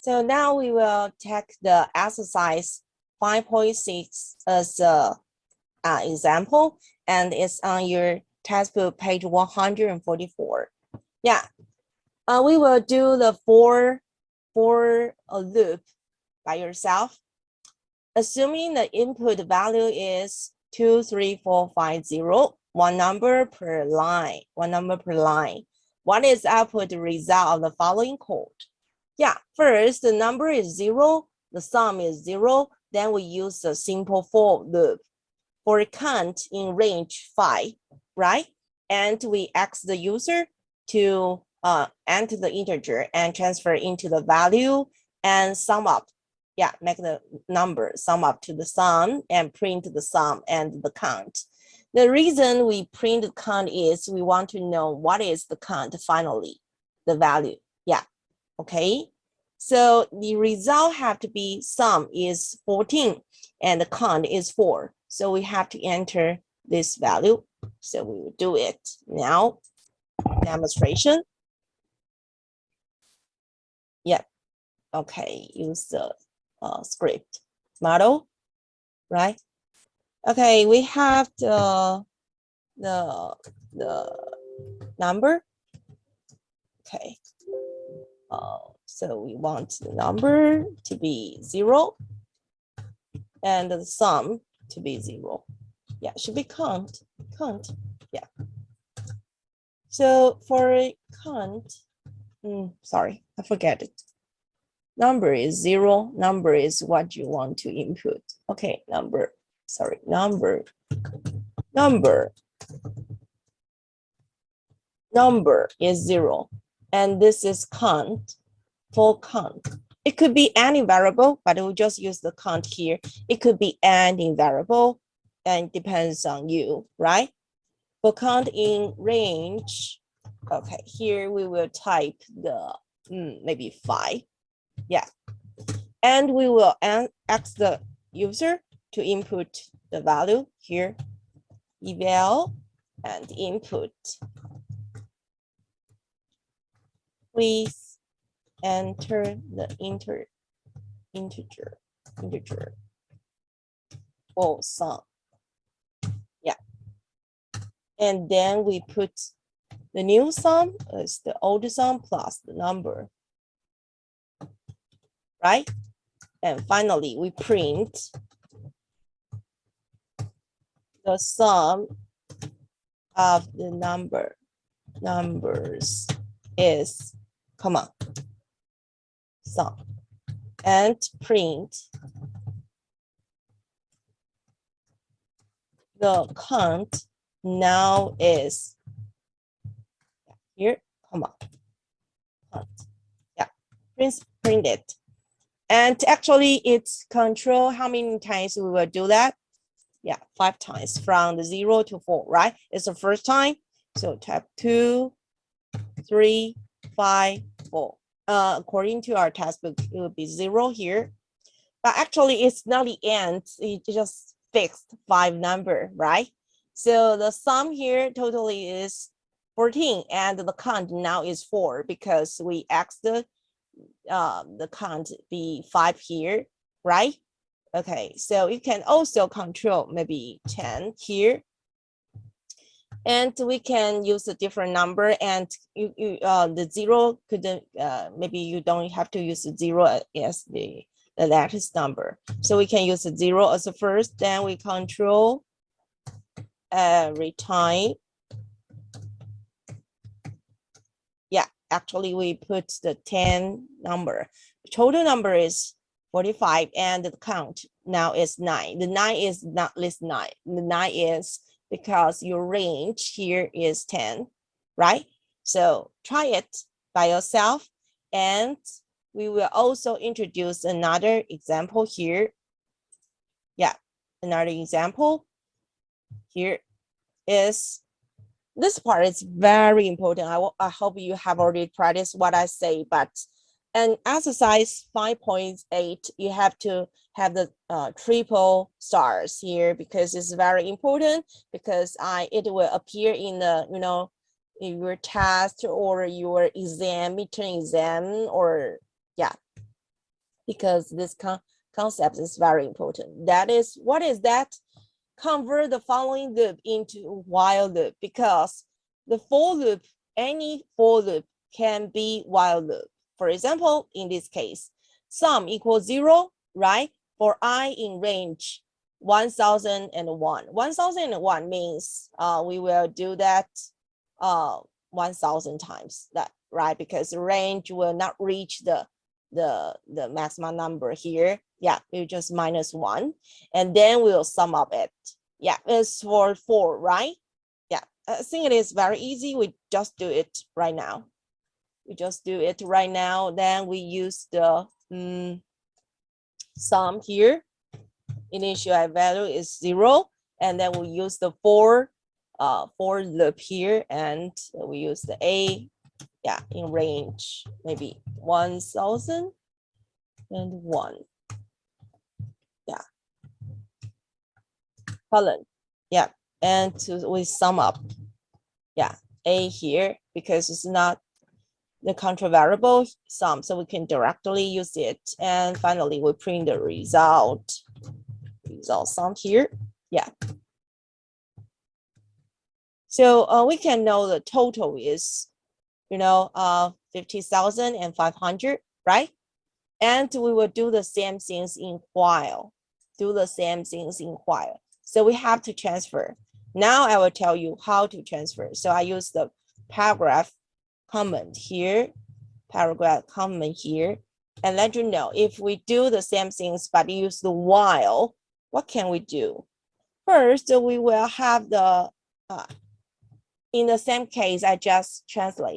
So now we will take the exercise 5.6 as a example, and it's on your textbook page 144. Yeah, we will do the for loop by yourself. Assuming the input value is 2, 3, 4, 5, 0, one number per line, What is output result of the following code? Yeah, first the number is 0, the sum is 0, then we use the simple for loop for count in range 5, right? And we ask the user to enter the integer and transfer into the value and sum up. Yeah, make the number sum up to the sum and print the sum and the count. The reason we print the count is we want to know what is the count finally, the value. Yeah, okay. So the result have to be sum is 14 and the count is 4. So we have to enter this value. So we will do it now. Demonstration. Yep. Okay, use the script model, right? Okay, we have the number. Okay. So we want the number to be 0 and the sum to be 0. Yeah, should be count. Yeah. So for count, sorry, I forget it. Number is 0. Number is what you want to input. Okay, number is 0. And this is count, for count. It could be any variable, but we'll just use the count here. It could be any variable, and depends on you, right? For count in range, okay, here we will type the maybe 5. Yeah. And we will ask the user to input the value here, eval and input. Please enter the integer for sum. Yeah. And then we put the new sum as the old sum plus the number. Right? And finally, we print the sum of the numbers is, sum, and print the count now is here, count. Yeah, print it. And actually it's control how many times we will do that. Yeah, 5 times from the 0 to 4, right? It's the first time. So type 2, 3, 5, 4. According to our textbook, it will be 0 here. But actually it's not the end. It just fixed 5 number, right? So the sum here totally is 14 and the count now is 4 because we asked the count be 5 here, right? Okay, so you can also control maybe 10 here. And we can use a different number, and the 0 could maybe you don't have to use the 0 as the lattice number. So we can use the 0 as the first, then we control every time. Yeah, actually we put the 10 number. The total number is 45 and the count now is 9. The 9 is not list 9. The 9 is because your range here is 10, right? So try it by yourself, and we will also introduce another example here. Yeah, another example here is, this part is very important. I hope you have already practiced what I say, but an exercise 5.8, you have to have the triple stars here because it's very important, because it will appear in the, your test or your exam, midterm exam, or yeah. because this concept is very important. That is, what is that? Convert the following loop into while loop, because the for loop, any for loop can be while loop. For example, in this case, sum equals 0, right? For I in range 1001. 1001 means we will do that 1000 times, that, right? Because the range will not reach the maximum number here. Yeah, we just -1, and then we'll sum up it. Yeah, it's for 4, right? Yeah, I think it is very easy. We just do it right now. We just do it right now. Then we use the sum here. Initial value is 0, and then we use the for loop here, and we use the a, yeah, in range maybe 1001. Yeah, colon. Yeah, and we sum up. Yeah, a here, because it's not the control variable sum, so we can directly use it. And finally, we print the result sum here. Yeah. So we can know the total is, 50,500, right? And we will do the same things in while. So we have to transfer. Now I will tell you how to transfer. So I use the paragraph comment here, and let you know if we do the same things but use the while, what can we do? First, we will have the in the same case, I just transfer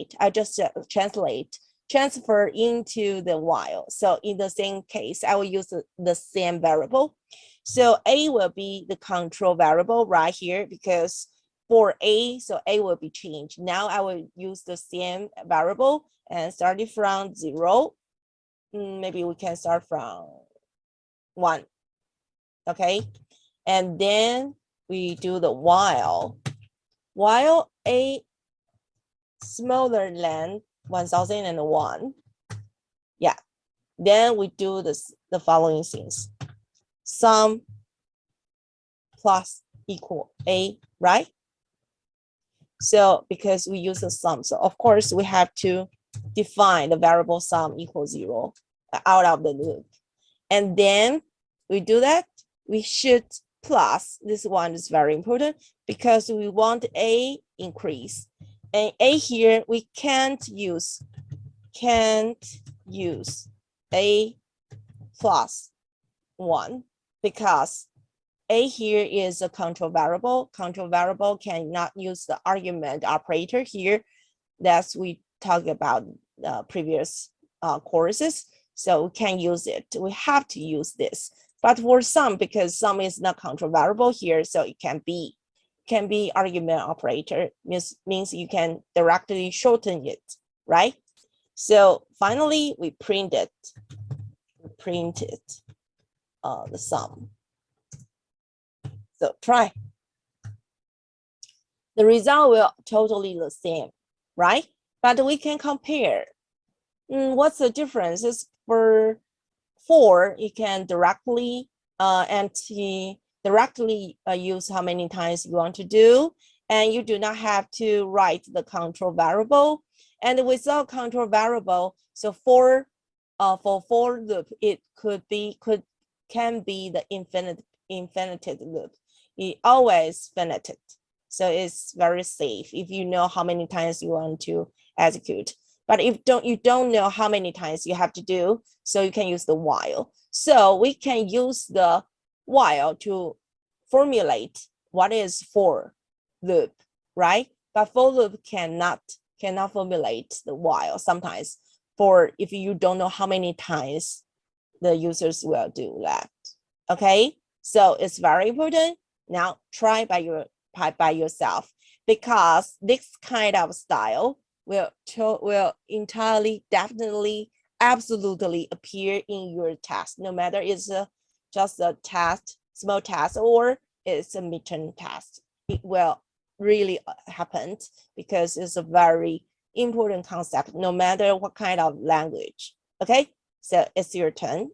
into the while. So in the same case, I will use the same variable. So A will be the control variable right here, because for A, so A will be changed. Now I will use the same variable and starting from 0. Maybe we can start from 1. Okay. And then we do the while A smaller than 1001. Yeah. Then we do the following things. Sum plus equal A, right? So because we use the sum, so of course we have to define the variable sum equals 0 out of the loop. And then we do that, we should plus, this one is very important because we want A increase. And A here, we can't use A plus 1 because A here is a control variable. Control variable cannot use the argument operator here. That's we talked about previous courses. So we can use it. We have to use this. But for sum, because sum is not control variable here, so it can be argument operator, means you can directly shorten it, right? So finally, we print it. The sum. So try. The result will totally the same, right? But we can compare. What's the difference? Is for 4, you can directly use how many times you want to do, and you do not have to write the control variable. And without control variable, so for loop, it can be the infinited loop. It always finite. So it's very safe if you know how many times you want to execute. But if you don't know how many times you have to do, so you can use the while. So we can use the while to formulate what is for loop, right? But for loop cannot formulate the while sometimes, for if you don't know how many times the users will do that. Okay, so it's very important. Now try by yourself, because this kind of style will entirely, definitely, absolutely appear in your test, no matter it's just a test, small test, or it's a midterm test. It will really happen because it's a very important concept, no matter what kind of language. Okay, so it's your turn.